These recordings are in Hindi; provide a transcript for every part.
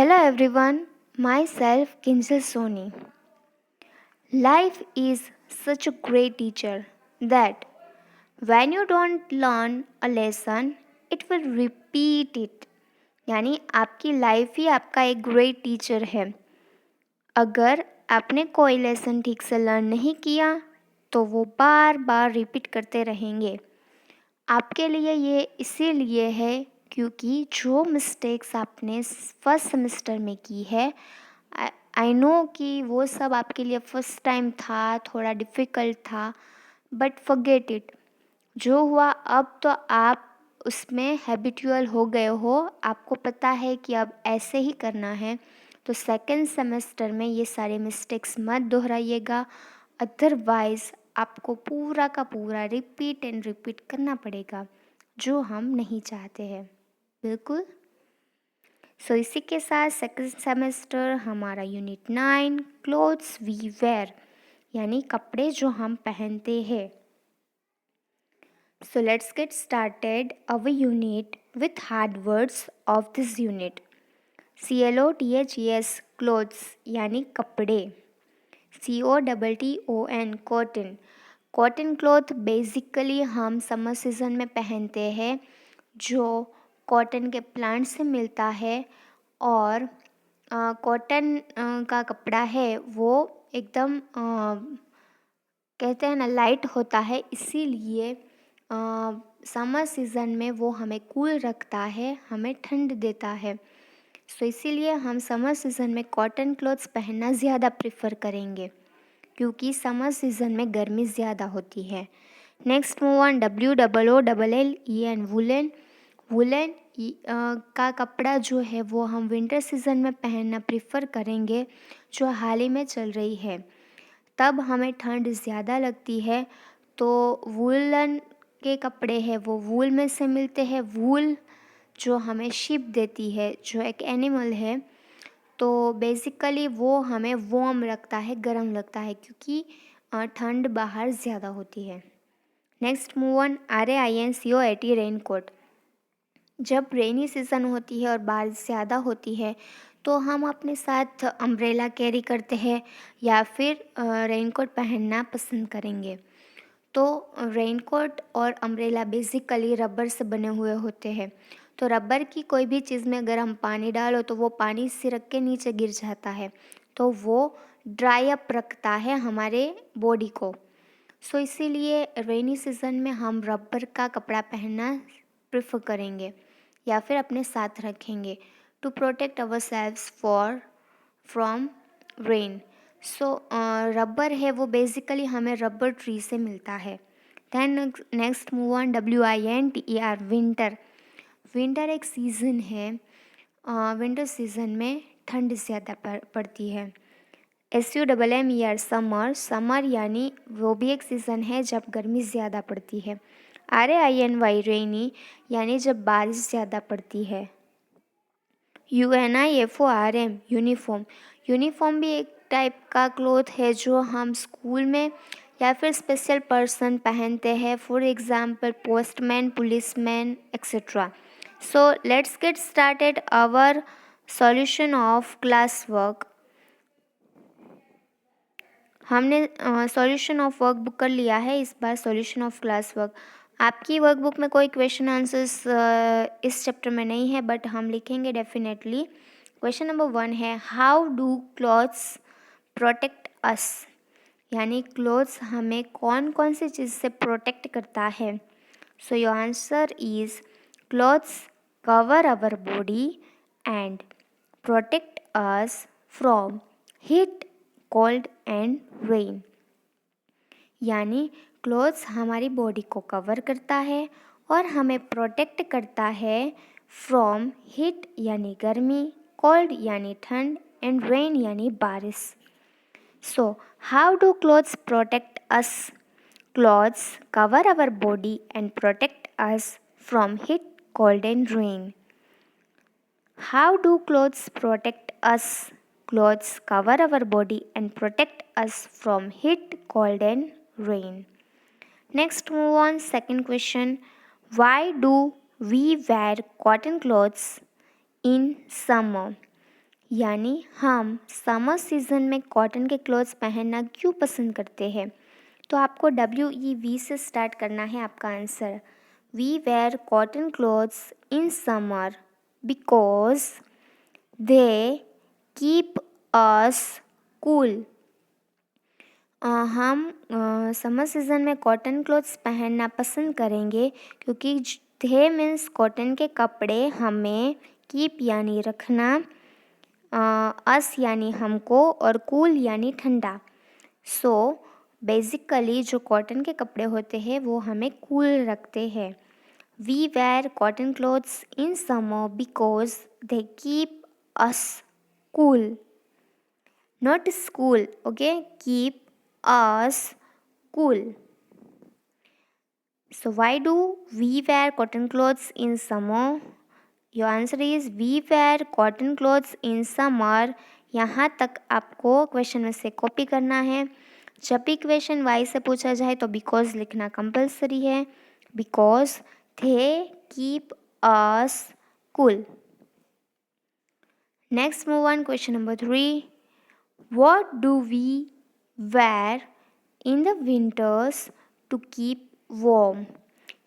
Hello everyone, myself Kinjal Soni. Life is such a great teacher that when you don't learn a lesson, it will repeat it. यानी आपकी लाइफ ही आपका एक ग्रेट टीचर है. अगर आपने कोई लेसन ठीक से लर्न नहीं किया तो वो बार बार रिपीट करते रहेंगे. आपके लिए ये इसीलिए है क्योंकि जो मिस्टेक्स आपने फर्स्ट सेमेस्टर में की है, आई नो कि वो सब आपके लिए फर्स्ट टाइम था, थोड़ा डिफ़िकल्ट था, बट फॉरगेट इट. जो हुआ अब तो आप उसमें हैबिचुअल हो गए हो, आपको पता है कि अब ऐसे ही करना है. तो सेकंड सेमेस्टर में ये सारे मिस्टेक्स मत दोहराइएगा, अदरवाइज़ आपको पूरा का पूरा रिपीट एंड रिपीट करना पड़ेगा, जो हम नहीं चाहते हैं. बिल्कुल. सो इसी के साथ सेकंड सेमेस्टर हमारा यूनिट 9 क्लोथ्स वी वेयर यानी कपड़े जो हम पहनते हैं. So let's get started our unit with hard words of this unit. CLOTHES clothes यानी कपड़े. COTTON cotton. Cotton cloth basically हम समर सीज़न में पहनते हैं, जो कॉटन के प्लांट से मिलता है. और कॉटन का कपड़ा है वो एकदम कहते हैं ना लाइट होता है, इसीलिए समर सीज़न में वो हमें कूल रखता है, हमें ठंड देता है. सो इसीलिए हम समर सीज़न में कॉटन क्लॉथ्स पहनना ज़्यादा प्रेफर करेंगे, क्योंकि समर सीज़न में गर्मी ज़्यादा होती है. Next move on WOOLLEN. Woollen. Woollen का कपड़ा जो है वो हम विंटर सीज़न में पहनना प्रेफर करेंगे, जो हाल ही में चल रही है. तब हमें ठंड ज़्यादा लगती है, तो वुलन के कपड़े हैं वो वूल में से मिलते हैं. वूल जो हमें शीप देती है, जो एक एनिमल है, तो बेसिकली वो हमें वार्म रखता है, गर्म लगता है, क्योंकि ठंड बाहर ज़्यादा होती है. Next move on RAINCOAT raincoat. जब रेनी सीज़न होती है और बारिश ज़्यादा होती है तो हम अपने साथ अम्ब्रेला कैरी करते हैं या फिर रेनकोट पहनना पसंद करेंगे. तो रेनकोट और अम्ब्रेला बेसिकली रबर से बने हुए होते हैं. तो रबर की कोई भी चीज़ में अगर हम पानी डालो तो वो पानी सिरक के नीचे गिर जाता है, तो वो ड्राई अप रखता है हमारे बॉडी को. सो इसीलिए रेनी सीज़न में हम रबर का कपड़ा पहनना प्रेफर करेंगे या फिर अपने साथ रखेंगे to protect ourselves from rain. So rubber है वो बेसिकली हमें रबर ट्री से मिलता है. Then next move on WINTER winter. Winter एक सीज़न है. विंटर सीज़न में ठंड ज़्यादा पड़ती है. SUMMER summer. समर यानी वो भी एक सीज़न है जब गर्मी ज़्यादा पड़ती है. RAINY रेनी यानी जब बारिश ज़्यादा पड़ती है. UNIFORM uniform. यूनिफॉर्म भी एक टाइप का क्लोथ है जो हम स्कूल में या फिर स्पेशल पर्सन पहनते हैं, for example postman, policeman etcetera. So let's get started our solution of class work. हमने सॉल्यूशन ऑफ वर्क बुक कर लिया है. इस बार सॉल्यूशन ऑफ क्लास वर्क. आपकी वर्कबुक में कोई क्वेश्चन आंसर्स इस चैप्टर में नहीं है, बट हम लिखेंगे डेफिनेटली. क्वेश्चन नंबर 1 है, हाउ डू क्लॉथ्स प्रोटेक्ट अस. यानी क्लॉथ्स हमें कौन कौन सी चीज़ से प्रोटेक्ट करता है. So your answer is clothes cover our body and protect us from heat, cold and rain. यानी क्लॉथ्स हमारी बॉडी को कवर करता है और हमें प्रोटेक्ट करता है फ्रॉम हीट यानी गर्मी, कोल्ड यानी ठंड एंड रेन यानी बारिश. So how do clothes protect us. Clothes cover our body and protect us from heat, cold and rain. How do clothes protect us. Clothes cover our body and protect us from heat, cold and rain. Next move on second question. Why do we wear cotton clothes in summer? यानी हम समर सीज़न में कॉटन के क्लॉथ्स पहनना क्यों पसंद करते हैं। तो आपको WEV से स्टार्ट करना है आपका answer. We wear cotton clothes in summer because they keep us cool. हम समर सीज़न में कॉटन क्लॉथ्स पहनना पसंद करेंगे क्योंकि दे मीन्स कॉटन के कपड़े हमें कीप यानी रखना, अस यानी हमको, और कूल यानी ठंडा। सो बेसिकली जो कॉटन के कपड़े होते हैं वो हमें कूल रखते हैं। We wear cotton clothes in summer because they keep us cool, not school, okay, keep us cool. So why do we wear cotton clothes in summer? Your answer is we wear cotton clothes in summer. यहाँ तक आपको क्वेश्चन में से कॉपी करना है। जब भी क्वेश्चन वाई से पूछा जाए तो बिकॉज लिखना कंपलसरी है, because they keep us cool. Next move on, question number 3। What do we wear in the winters to keep warm?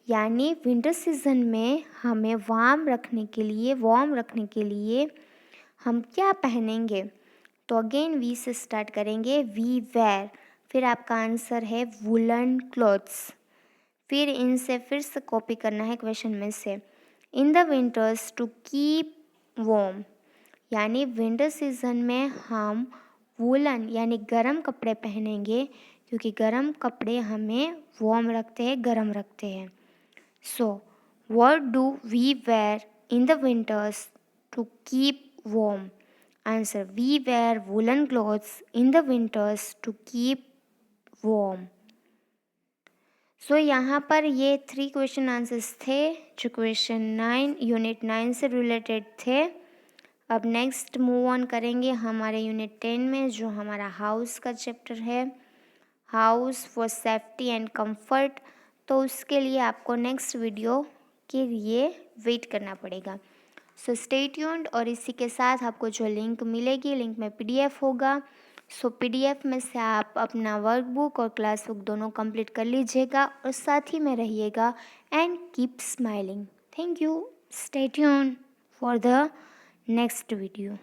यानी विंटर सीज़न में हमें वार्म रखने के लिए हम क्या पहनेंगे। तो अगेन वी से स्टार्ट करेंगे, वी वेयर, फिर आपका आंसर है वुलन क्लॉथ्स। फिर इनसे फिर से कॉपी करना है क्वेश्चन में से। In the winters to keep warm, यानी विंटर सीज़न में हम वूलन यानी गर्म कपड़े पहनेंगे क्योंकि गर्म कपड़े हमें वार्म रखते हैं, गर्म रखते हैं। So what do we wear in the winters to keep warm? Answer, we wear woollen clothes in the winters to keep warm. So यहाँ पर ये 3 क्वेश्चन आंसर्स थे जो क्वेश्चन 9 यूनिट 9 से रिलेटेड थे। अब नेक्स्ट मूव ऑन करेंगे हमारे यूनिट 10 में, जो हमारा हाउस का चैप्टर है, house for safety and comfort. तो उसके लिए आपको नेक्स्ट वीडियो के लिए वेट करना पड़ेगा। So stay tuned. और इसी के साथ आपको जो लिंक मिलेगी, लिंक में PDF होगा। सो PDF में से आप अपना वर्कबुक और क्लास बुक दोनों कंप्लीट कर लीजिएगा और साथ ही में रहिएगा। And keep smiling. Thank you. Stay tuned for the next video.